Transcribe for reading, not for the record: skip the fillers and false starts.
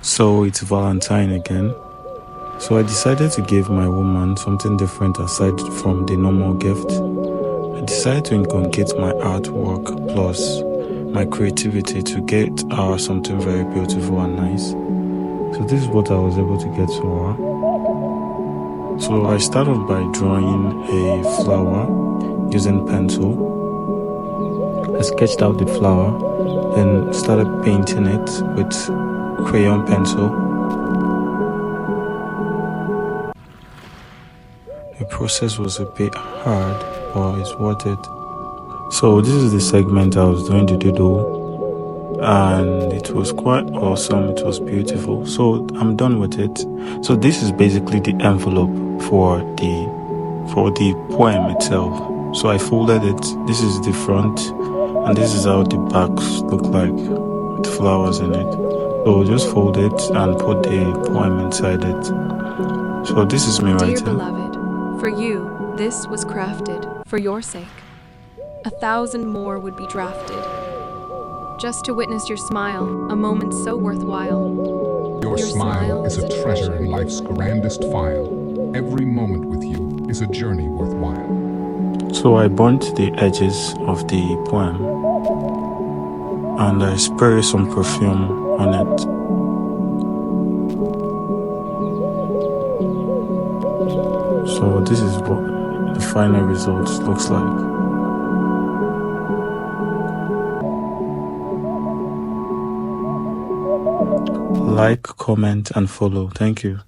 So it's Valentine again. So I decided to give my woman something different aside from the normal gift. I decided to inculcate my artwork plus my creativity to get her something very beautiful and nice. So this is what I was able to get to her. So I started by drawing a flower using pencil. I sketched out the flower, then started painting it with crayon pencil. The process was a bit hard, but it's worth it. So this is the segment I was doing the doodle, and it was quite awesome. It was beautiful. So I'm done with it. So this is basically the envelope for the poem itself. So I folded it. This is the front, and this is how the backs look like with flowers in it. So just fold it and put the poem inside it. So this is me Dear writing. beloved, for you, this was crafted for your sake. 1,000 more would be drafted, just to witness your smile, a moment so worthwhile. Your smile is a treasure in life's grandest file. Every moment with you is a journey worthwhile. So I burnt the edges of the poem and I sprayed some perfume on it. So this is what the final result looks like. Like, comment, and follow. Thank you.